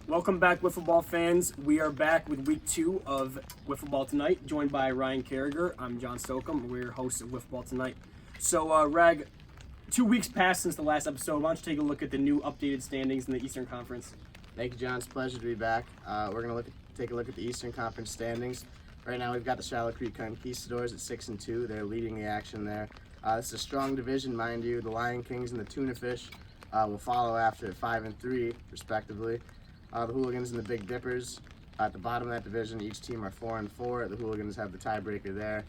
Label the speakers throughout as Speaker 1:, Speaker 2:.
Speaker 1: Welcome back, Wiffleball fans. We are back with week 2 of Wiffleball Tonight, joined by Ryan Carragher. I'm John Stocum. We're your hosts of Wiffleball Tonight. So, Rag, 2 weeks passed since the last episode. Why don't you take a look at the new updated standings in the Eastern Conference?
Speaker 2: Thank you, John. It's a pleasure to be back. We're going to take a look at the Eastern Conference standings. Right now, we've got the Shallow Creek Conquistadors at 6-2. They're leading the action there. This is a strong division, mind you. The Lion Kings and the Tuna Fish will follow after at 5-3, respectively. The Hooligans and the Big Dippers at the bottom of that division. Each team are 4-4. The Hooligans have the tiebreaker there.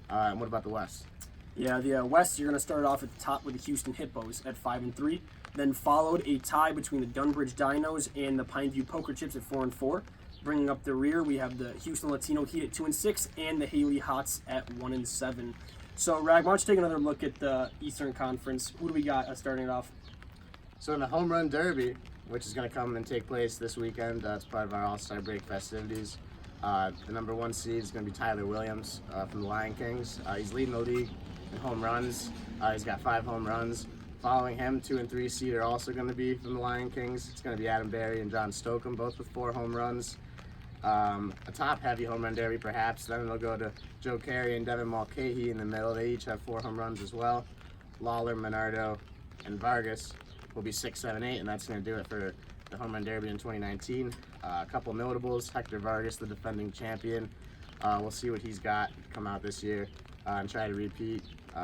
Speaker 2: And what about the West?
Speaker 1: Yeah, the West, you're going to start off at the top with the Houston Hippos at 5-3. Then followed a tie between the Dunbridge Dinos and the Pineview Poker Chips at 4-4. Bringing up the rear, we have the Houston Latino Heat at 2-6 and the Haley Hots at 1-7. So, Rag, why don't you take another look at the Eastern Conference? Who do we got starting it off?
Speaker 2: So in the Home Run Derby, which is going to come and take place this weekend, it's part of our All-Star Break festivities. The number 1 seed is going to be Tyler Williams from the Lion Kings. He's leading the league in home runs. He's got 5 home runs. Following him, 2 and 3 seed are also going to be from the Lion Kings. It's going to be Carragher and John Stocum, both with 4 home runs. A top-heavy home run derby, perhaps. Then it'll go to Joe Carey and Devin Mulcahy in the middle. They each have 4 home runs as well. Lawler, Minardo, and Vargas will be 6, 7, 8, and that's going to do it for the home run derby in 2019. A couple notables: Hector Vargas, the defending champion. We'll see what he's got come out this year and try to repeat.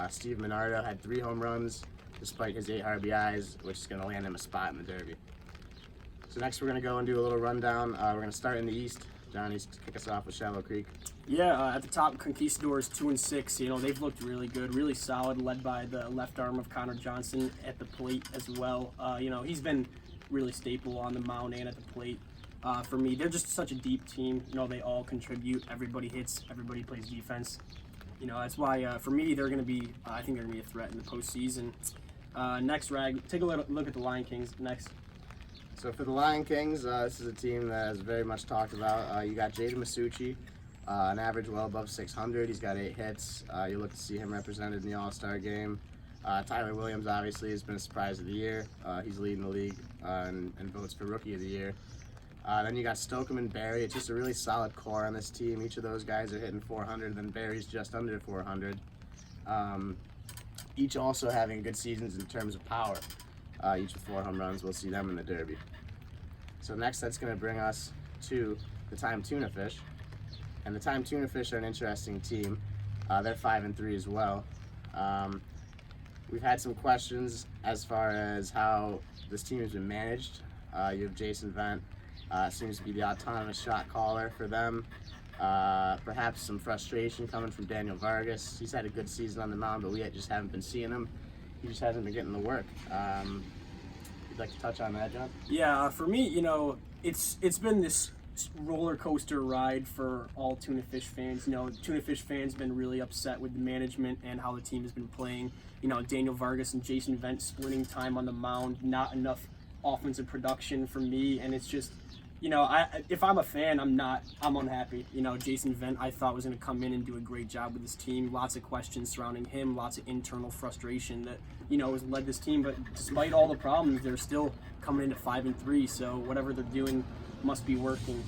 Speaker 2: Steve Minardo had 3 home runs despite his 8 RBIs, which is going to land him a spot in the derby. So next we're going to go and do a little rundown. We're going to start in the East. Johnny's kick us off with Shallow Creek.
Speaker 1: Yeah, at the top, Conquistadors 2-6. You know, they've looked really good, really solid, led by the left arm of Connor Johnson at the plate as well. He's been really staple on the mound and at the plate. For me, they're just such a deep team. You know, they all contribute. Everybody hits. Everybody plays defense. You know, that's why for me they're going to be. I think they're going to be a threat in the postseason. Next, Rag, take a look at the Lion Kings. Next.
Speaker 2: So for the Lion Kings, this is a team that is very much talked about. You got Jaden Masucci, an average well above 600. He's got 8 hits. You look to see him represented in the All-Star game. Tyler Williams obviously has been a surprise of the year. He's leading the league and votes for Rookie of the Year. Then you got Stocum and Barry. It's just a really solid core on this team. Each of those guys are hitting 400, then Barry's just under 400. Each also having good seasons in terms of power. Each with 4 home runs. We'll see them in the Derby. So next, that's going to bring us to the Time Tuna Fish. And the Time Tuna Fish are an interesting team. They're 5-3 as well. We've had some questions as far as how this team has been managed. You have Jason Vent, seems to be the autonomous shot caller for them. Perhaps some frustration coming from Daniel Vargas. He's had a good season on the mound, but we just haven't been seeing him. He just hasn't been getting the work. You'd like to touch on that, John?
Speaker 1: Yeah, for me, you know, it's been this roller coaster ride for all Tuna Fish fans. You know, Tuna Fish fans been really upset with the management and how the team has been playing. You know, Daniel Vargas and Jason Vent splitting time on the mound, not enough offensive production for me, and it's just, you know, if I'm a fan, I'm unhappy. You know, Jason Vent, I thought was going to come in and do a great job with this team. Lots of questions surrounding him, lots of internal frustration that, you know, has led this team. But despite all the problems, they're still coming into 5-3. So whatever they're doing must be working,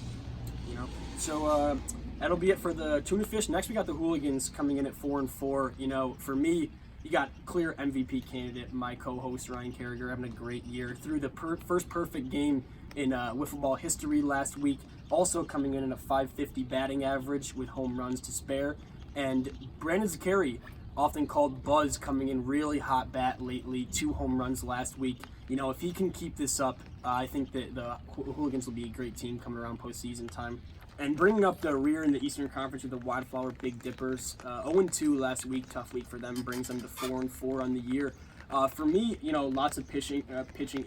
Speaker 1: you know. So that'll be it for the Tuna Fish. Next, we got the Hooligans coming in at 4-4. You know, for me, you got clear MVP candidate, my co-host Ryan Carragher, having a great year. Through the first perfect game in Wiffleball history last week, also coming in at a .550 batting average with home runs to spare. And Brandon Zakari, often called Buzz, coming in really hot bat lately, 2 home runs last week. You know, if he can keep this up, I think that the Hooligans will be a great team coming around postseason time. And bringing up the rear in the Eastern Conference with the Wildflower Big Dippers, 0-2 last week, tough week for them, brings them to 4-4 on the year. For me, you know, lots of pitching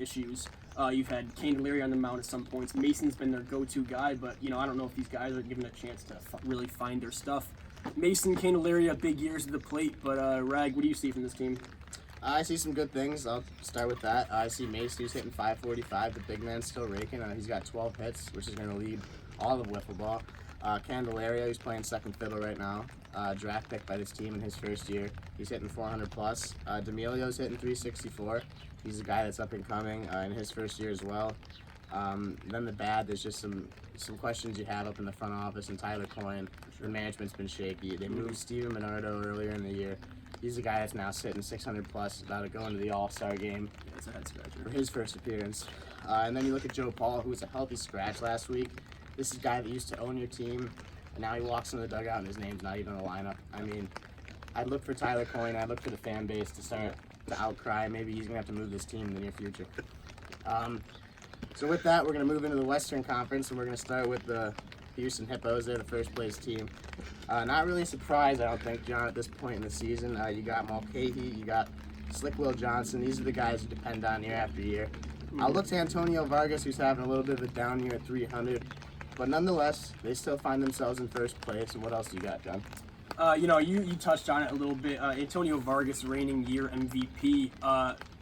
Speaker 1: issues. You've had Candelaria on the mound at some points. Mason's been their go-to guy, but, you know, I don't know if these guys are given a chance to really find their stuff. Mason, Candelaria, big years at the plate, but Rag, what do you see from this team?
Speaker 2: I see some good things. I'll start with that. I see Mason, who's hitting .545. The big man's still raking. He's got 12 hits, which is going to lead all of Wiffleball. Candelaria, who's playing second fiddle right now. Draft pick by this team in his first year. He's hitting 400 plus. D'Amelio's hitting .364. He's a guy that's up and coming in his first year as well. Then the bad, there's just some questions you have up in the front office, and Tyler Coyne, the management's been shaky. They moved Steven Minardo earlier in the year. He's a guy that's now sitting 600 plus, about to go into the All-Star game
Speaker 1: It's a head scratcher.
Speaker 2: for his first appearance. And then you look at Joe Paul, who was a healthy scratch last week. This is a guy that used to own your team, and now he walks in the dugout and his name's not even in the lineup. I mean, I'd look for Tyler Coyne. I'd look for the fan base to start to outcry. Maybe he's going to have to move this team in the near future. So with that, we're going to move into the Western Conference, and we're going to start with the Houston Hippos. They're the first place team. Not really a surprise, I don't think, John, at this point in the season. You got Mulcahy, you got Slick Will Johnson. These are the guys you depend on year after year. I'll look to Antonio Vargas, who's having a little bit of a down year at 300. But nonetheless, they still find themselves in first place. And what else do you got, John?
Speaker 1: You touched on it a little bit. Antonio Vargas, reigning year MVP,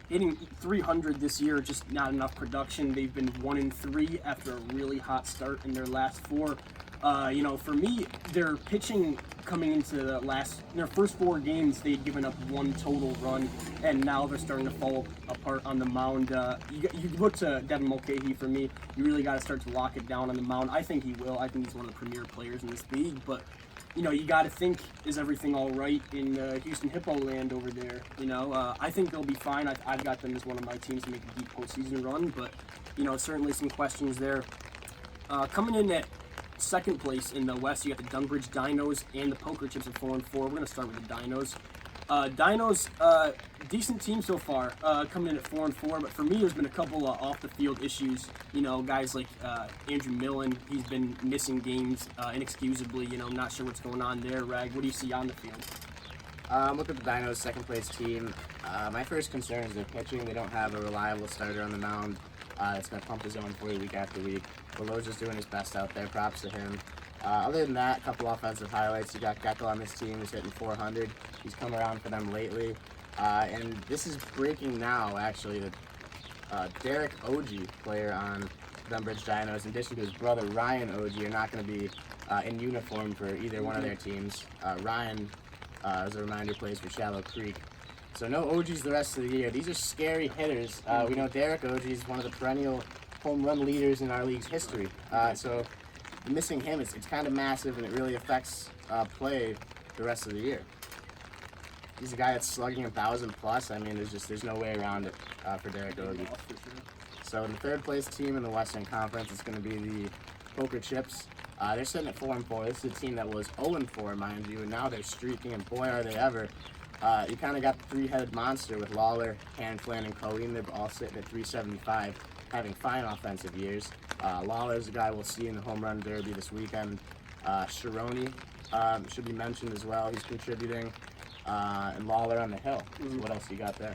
Speaker 1: hitting 300 this year, just not enough production. They've been 1-3 after a really hot start in their last 4. For me, their pitching coming into their first 4 games, they'd given up 1 total run, and now they're starting to fall apart on the mound. You look to Devin Mulcahy. For me, you really got to start to lock it down on the mound. I think he will. I think he's one of the premier players in this league, but you got to think, is everything all right in Houston Hippo land over there? I think they'll be fine. I've got them as one of my teams to make a deep postseason run, but, certainly some questions there. Coming in at second place in the West, you got the Dunbridge Dinos and the Poker Chips at 4-4. We're going to start with the Dinos. Dinos, decent team so far, coming in at 4-4, but for me, there's been a couple off the field issues. Guys like Andrew Millen, he's been missing games inexcusably. Not sure what's going on there. Rag, what do you see on the field?
Speaker 2: Look at the Dinos' second place team. My first concern is their pitching. They don't have a reliable starter on the mound that's going to pump his own for you week after week. Belo's just doing his best out there. Props to him. Other than that, a couple offensive highlights. You got Gecko on this team who's hitting 400. He's come around for them lately. And this is breaking now, actually, that Derek Ogie, player on Dunbridge Dinos, in addition to his brother Ryan Ogie, are not going to be in uniform for either one of their teams. Ryan, as a reminder, plays for Shallow Creek. So no Ogies the rest of the year. These are scary hitters. We know Derek Ogie is one of the perennial home run leaders in our league's history. So missing him, it's kind of massive, and it really affects play the rest of the year. He's a guy that's slugging 1,000 plus. I mean, there's no way around it for Derek Ogie. So the third place team in the Western Conference is going to be the Poker Chips. They're sitting at 4-4. This is a team that was 0-4, mind you, and now they're streaking, and boy, are they ever. You kind of got the three-headed monster with Lawler, Hanflin, and Cohen. They're all sitting at 375, having fine offensive years. Lawler's a guy we'll see in the home run derby this weekend. Sharoni should be mentioned as well. He's contributing. And Lawler on the hill. So what else you got there?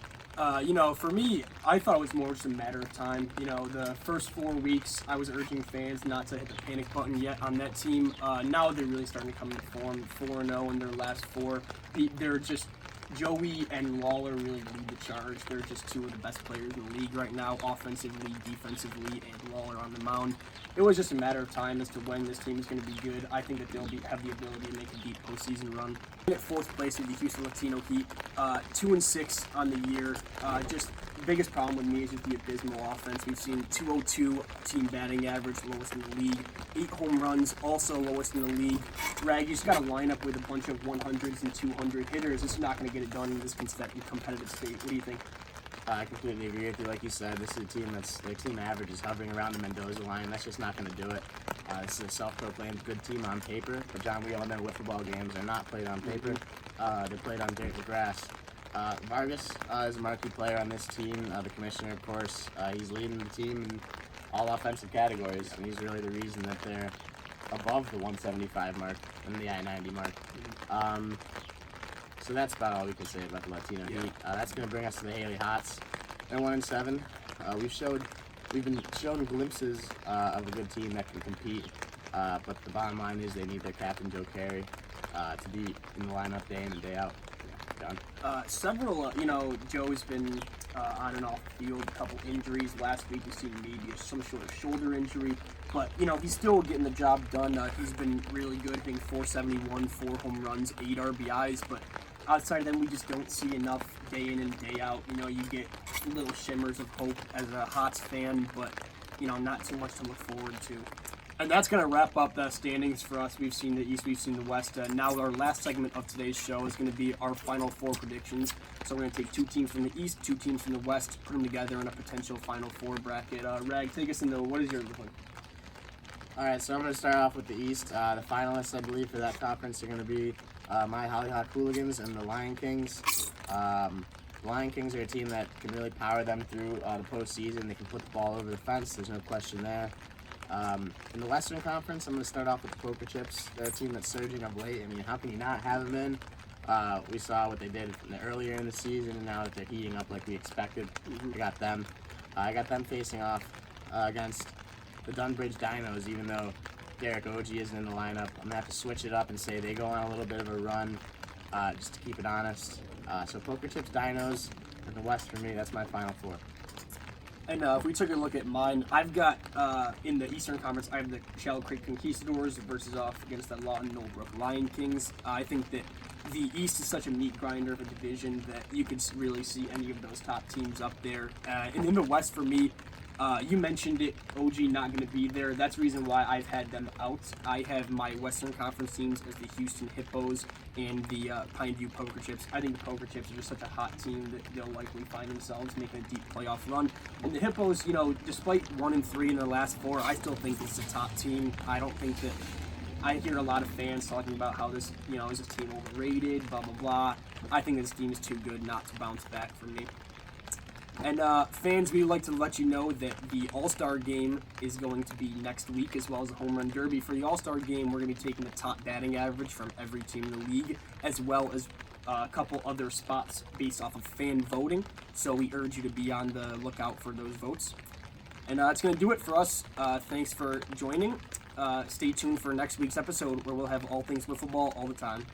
Speaker 1: For me, I thought it was more just a matter of time. The first 4 weeks, I was urging fans not to hit the panic button yet on that team. Now they're really starting to come into form. 4-0 in their last 4. They're just Joey and Lawler really lead the charge. They're just 2 of the best players in the league right now, offensively, defensively, and Lawler on the mound. It was just a matter of time as to when this team is going to be good. I think that they'll have the ability to make a deep postseason run. At 4th place with the Houston Latino Heat, 2-6 on the year. Just the biggest problem with me is just the abysmal offense. We've seen 202 team batting average, lowest in the league. 8 home runs, also lowest in the league. Rag, you just got to line up with a bunch of 100s and 200 hitters. This is not going to get it done in this competitive state. What do you think?
Speaker 2: I completely agree with you. Like you said, this is a team their team average is hovering around the Mendoza line. That's just not going to do it. This is a self-proclaimed good team on paper, but John, we all know wiffleball games are not played on paper. They're played on dirt or grass. Vargas is a marquee player on this team. The commissioner, of course, he's leading the team in all offensive categories, and he's really the reason that they're above the 175 mark and the I-90 mark. So that's about all we can say about the Latino Heat. That's going to bring us to the Haley Hots. They're 1-7. We've been shown glimpses of a good team that can compete, but the bottom line is they need their captain Joe Carey to be in the lineup day in and day out. John?
Speaker 1: Joe's been on and off the field, a couple injuries. Last week we seen maybe some sort of shoulder injury, but he's still getting the job done. He's been really good, hitting 471, 4 home runs, 8 RBIs, but outside of them, we just don't see enough day in and day out. You get little shimmers of hope as a Hots fan, but not too much to look forward to. And that's going to wrap up the standings for us. We've seen the East, we've seen the West. Now our last segment of today's show is going to be our Final Four predictions. So we're going to take 2 teams from the East, 2 teams from the West, put them together in a potential Final Four bracket. Rag, take us into what is yours looking?
Speaker 2: All right, so I'm going to start off with the East. The finalists, I believe, for that conference are going to be my Hollyhock Hooligans and the Lion Kings. The Lion Kings are a team that can really power them through the postseason. They can put the ball over the fence. There's no question there. In the Western Conference, I'm going to start off with the Poker Chips. They're a team that's surging of late. I mean, how can you not have them in? We saw what they did earlier in the season, and now that they're heating up like we expected, I got them. I got them facing off against the Dunbridge Dinos, even though Derek Ogie isn't in the lineup. I'm going to have to switch it up and say they go on a little bit of a run, just to keep it honest. So Poker Chips, Dinos, in the West for me, that's my Final Four.
Speaker 1: And if we took a look at mine, I've got, in the Eastern Conference, I have the Shallow Creek Conquistadors versus off against the Lawton Noblebrook Lion Kings. I think that the East is such a meat grinder of a division that you could really see any of those top teams up there. And in the West, for me, you mentioned it, OG not going to be there. That's the reason why I've had them out. I have my Western Conference teams as the Houston Hippos and the Pineview Poker Chips. I think the Poker Chips are just such a hot team that they'll likely find themselves making a deep playoff run. And the Hippos, despite 1-3 in their last 4, I still think it's a top team. I don't think that. I hear a lot of fans talking about how this, is this team overrated, blah, blah, blah. I think this team is too good not to bounce back for me. And fans, we'd like to let you know that the All-Star Game is going to be next week, as well as the Home Run Derby. For the All-Star Game, we're going to be taking the top batting average from every team in the league, as well as a couple other spots based off of fan voting. So we urge you to be on the lookout for those votes. And that's going to do it for us. Thanks for joining. Stay tuned for next week's episode, where we'll have all things wiffleball all the time.